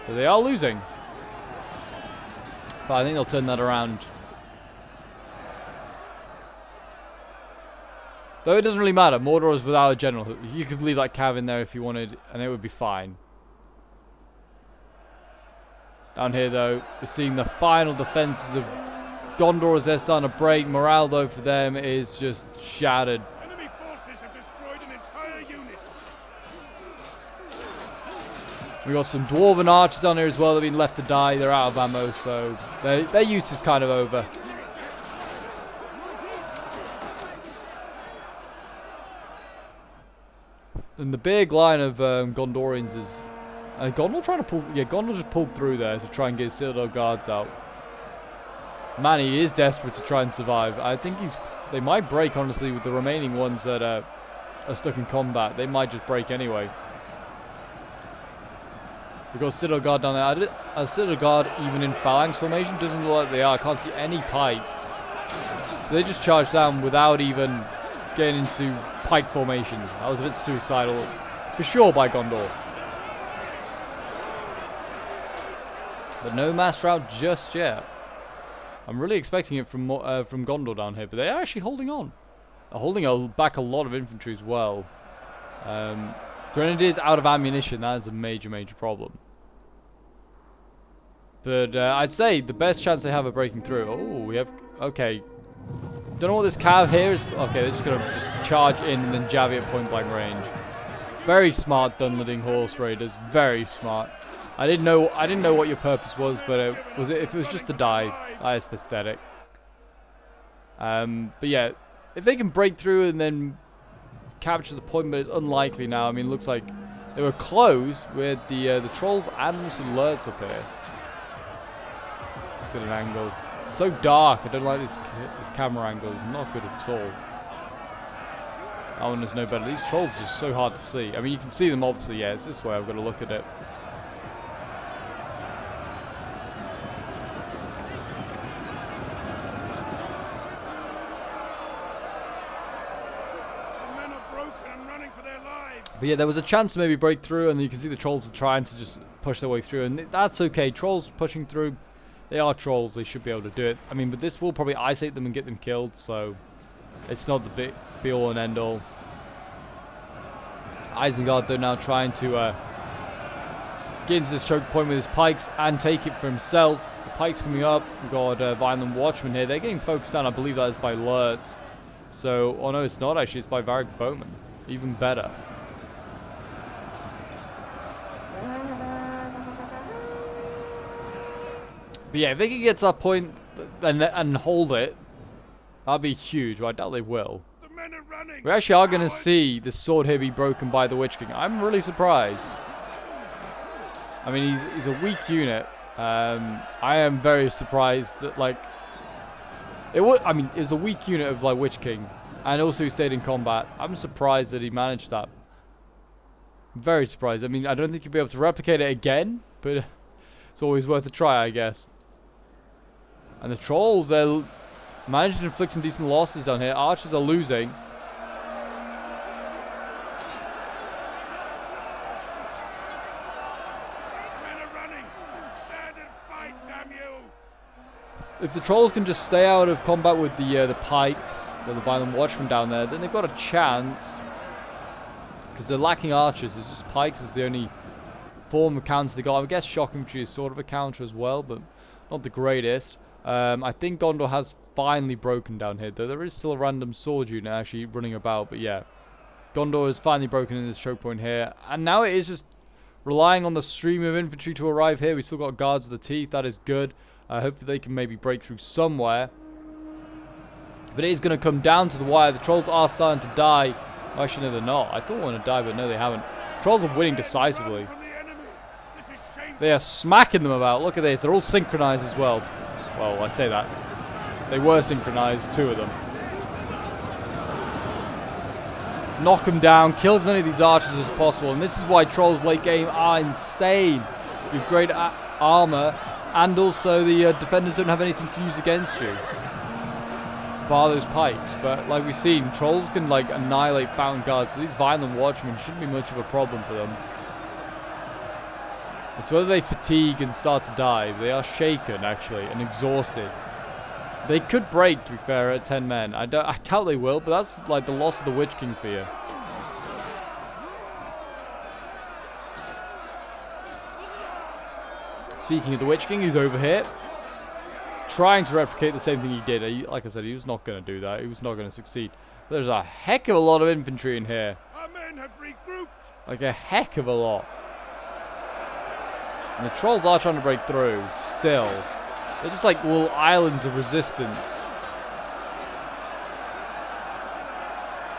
But they are losing. But I think they'll turn that around. Though it doesn't really matter. Mordor is without a general. You could leave that cav in there if you wanted, and it would be fine. Down here, though, we're seeing the final defenses of Gondor as they're starting to break. Morale, though, for them is just shattered. Enemy forces have destroyed an entire unit. We got some Dwarven archers on here as well. They've been left to die. They're out of ammo, so their use is kind of over. And the big line of Gondorians is Gondor trying to pull. Yeah, Gondor just pulled through there to try and get his Citadel guards out. Man, he is desperate to try and survive. I think they might break, honestly, with the remaining ones that are stuck in combat. They might just break anyway. We've got Citadel Guard down there. A Citadel Guard, even in phalanx formation, doesn't look like they are. I can't see any pikes. So they just charged down without even getting into pike formation. That was a bit suicidal, for sure, by Gondor. But no mass rout just yet. I'm really expecting it from Gondor down here, but they are actually holding on. They're holding back a lot of infantry as well. Grenadiers out of ammunition, that is a major, major problem. But I'd say the best chance they have of breaking through. Oh, we have... Okay. Don't know what this cav here is. Okay, they're just going to just charge in and then jab it at point blank range. Very smart Dunlending Horse Raiders. Very smart. I didn't know what your purpose was, but if it was just to die, that is pathetic. But yeah, if they can break through and then capture the point, but it's unlikely now. I mean, it looks like they were close with the trolls and also alerts up here. Let's get an angle. It's so dark. I don't like this camera angle. It's not good at all. That one is no better. These trolls are just so hard to see. I mean, you can see them obviously. Yeah, it's this way. I've got to look at it. But yeah, there was a chance to maybe break through, and you can see the trolls are trying to just push their way through, and that's okay. Trolls pushing through, they are trolls. They should be able to do it. I mean, but this will probably isolate them and get them killed, so it's not the be-all and end-all. Isengard, though, now trying to get into this choke point with his pikes and take it for himself. The pikes coming up. We've got Violent Watchmen here. They're getting focused down. I believe that is by Lurtz. So, oh no, it's not actually. It's by Varric Bowman. Even better. But yeah, if they can get to that point and hold it, that'd be huge. But I doubt they will. The men are running. We actually are going to see this sword here be broken by the Witch King. I'm really surprised. I mean, he's a weak unit. I am very surprised that, like, it was a weak unit of, like, Witch King, and also he stayed in combat. I'm surprised that he managed that. I'm very surprised. I mean, I don't think you'll be able to replicate it again, but it's always worth a try, I guess. And the trolls, they're managing to inflict some decent losses down here. Archers are losing. Men are running. Stand and fight, damn you! If the trolls can just stay out of combat with the pikes, or the violent watchmen down there, then they've got a chance. Because they're lacking archers. It's just pikes is the only form of counter they got. I guess shock infantry is sort of a counter as well, but not the greatest. I think Gondor has finally broken down here, though there is still a random sword unit actually running about, but yeah. Gondor is finally broken in this choke point here, and now it is just relying on the stream of infantry to arrive here. We still got guards of the teeth, that is good. Hopefully they can maybe break through somewhere. But it is going to come down to the wire. The trolls are starting to die. Actually, no, they're not. I thought they were going to die, but no, they haven't. Trolls are winning decisively. They are smacking them about. Look at this. They're all synchronized as well. Well, I say that. They were synchronized, 2 of them. Knock them down. Kill as many of these archers as possible. And this is why trolls late game are insane. With great armor. And also the defenders don't have anything to use against you. Bar those pikes. But like we've seen, trolls can like annihilate fountain guards. So these violent watchmen shouldn't be much of a problem for them. It's whether they fatigue and start to die. They are shaken, actually, and exhausted. They could break, to be fair, at 10 men. I doubt they will, but that's like the loss of the Witch King for you. Speaking of the Witch King, he's over here. Trying to replicate the same thing he did. Like I said, he was not going to do that. He was not going to succeed. There's a heck of a lot of infantry in here. Our men have regrouped. Like a heck of a lot. And the trolls are trying to break through, still. They're just like little islands of resistance.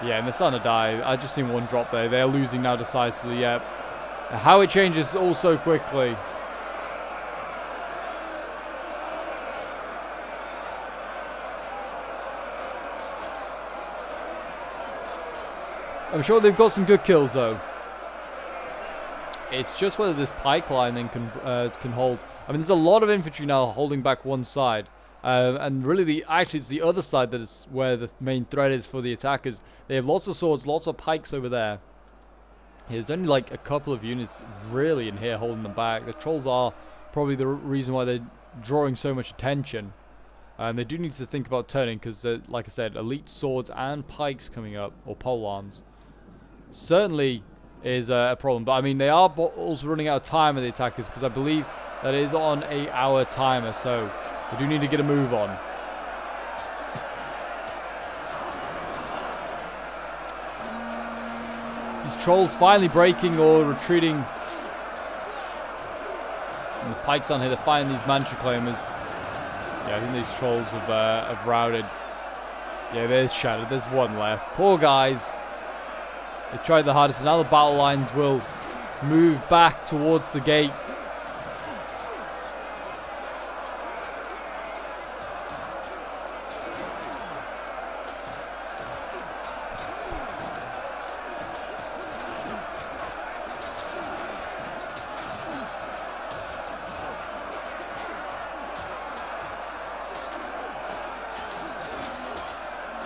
Yeah, and they're starting to die. I just seen one drop there. They're losing now decisively, yeah. How it changes all so quickly. I'm sure they've got some good kills, though. It's just whether this pike line then can hold. I mean, there's a lot of infantry now holding back one side. And really, actually, it's the other side that is where the main threat is for the attackers. They have lots of swords, lots of pikes over there. There's only like a couple of units really in here holding them back. The trolls are probably the reason why they're drawing so much attention. They do need to think about turning because, like I said, elite swords and pikes coming up, or pole arms, certainly is a problem. But I mean, they are also running out of time of the attackers because I believe that it is on an 8-hour timer, so they do need to get a move on. These trolls finally breaking or retreating. And the pikes on here, they're fighting these mantra claimers. Yeah, I think these trolls have routed. Yeah, there's shattered. There's one left. Poor guys. They tried the hardest, and now the battle lines will move back towards the gate.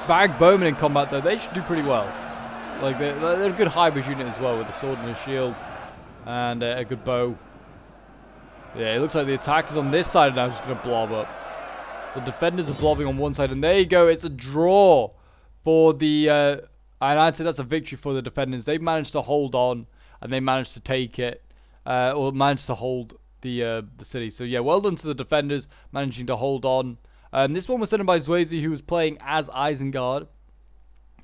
Bag bowmen in combat, though, they should do pretty well. Like, they're a good hybrid unit as well, with a sword and a shield, and a good bow. Yeah, it looks like the attackers on this side are now just going to blob up. The defenders are blobbing on one side, and there you go, it's a draw for the, and I'd say that's a victory for the defenders. They managed to hold on, and they managed to take it, or managed to hold the city. So yeah, well done to the defenders, managing to hold on. This one was sent in by Swayze, who was playing as Isengard.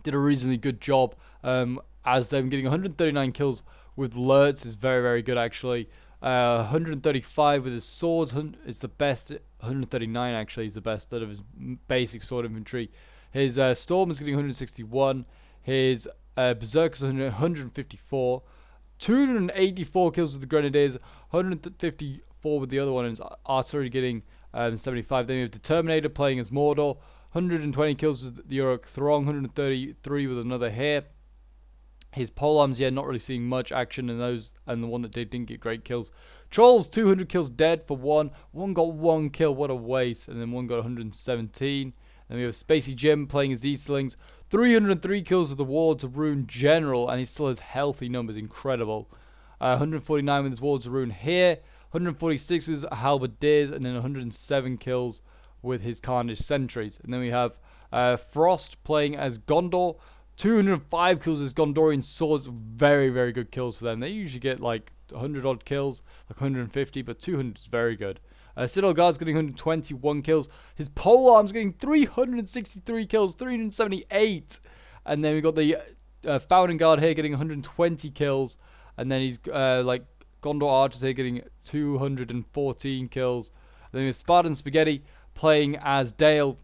Did a reasonably good job as them getting 139 kills with Lurtz is very, very good, actually. 135 with his swords is the best. 139 actually is the best out of his basic sword infantry. His Storm is getting 161. His Berserk is 154. 284 kills with the Grenadiers. 154 with the other one. And his Artillery getting 75. Then we have Determinator playing as Mordor. 120 kills with the Uruk Throng. 133 with another here. His polearms, yeah, not really seeing much action in those, and the one that didn't get great kills. Trolls, 200 kills dead for one. One got 1 kill, what a waste. And then one got 117. Then we have Spacey Jim playing his Easterlings. 303 kills with the Warlords of Ruin General, and he still has healthy numbers, incredible. 149 with his Warlords of Ruin here. 146 with his Halberdiers, and then 107 kills with his Carnage Sentries. And then we have Frost playing as Gondor. 205 kills with his Gondorian Swords. Very, very good kills for them. They usually get like 100 odd kills, like 150, but 200 is very good. Citadel Guard's getting 121 kills. His Pole Arm's getting 363 kills, 378. And then we got the Founding Guard here getting 120 kills. And then he's like Gondor Archers here getting 214 kills. And then we have Spartan Spaghetti playing as Dale,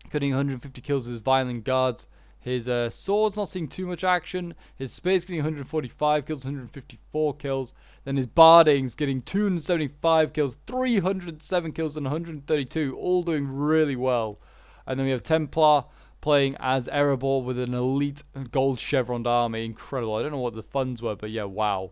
getting 150 kills with his Violent Guards. His Swords not seeing too much action. His Spears getting 145 kills, 154 kills. Then his Bardings getting 275 kills, 307 kills, and 132. All doing really well. And then we have Templar playing as Erebor with an elite gold chevroned army. Incredible. I don't know what the funds were, but yeah, wow.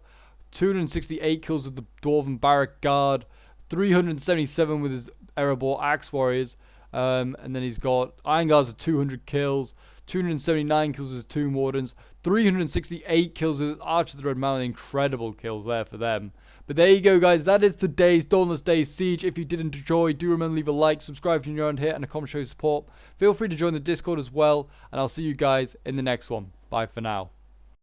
268 kills with the Dwarven Barrack Guard. 377 with his Erebor Axe Warriors. And then he's got Iron Guards with 200 kills. 279 kills with his Tomb Wardens, 368 kills with his Archers of the Red Mountain. Incredible kills there for them. But there you go, guys. That is today's Dawnless Day Siege. If you did enjoy, do remember to leave a like, subscribe if you're new around here, and a comment show your support. Feel free to join the Discord as well, and I'll see you guys in the next one. Bye for now.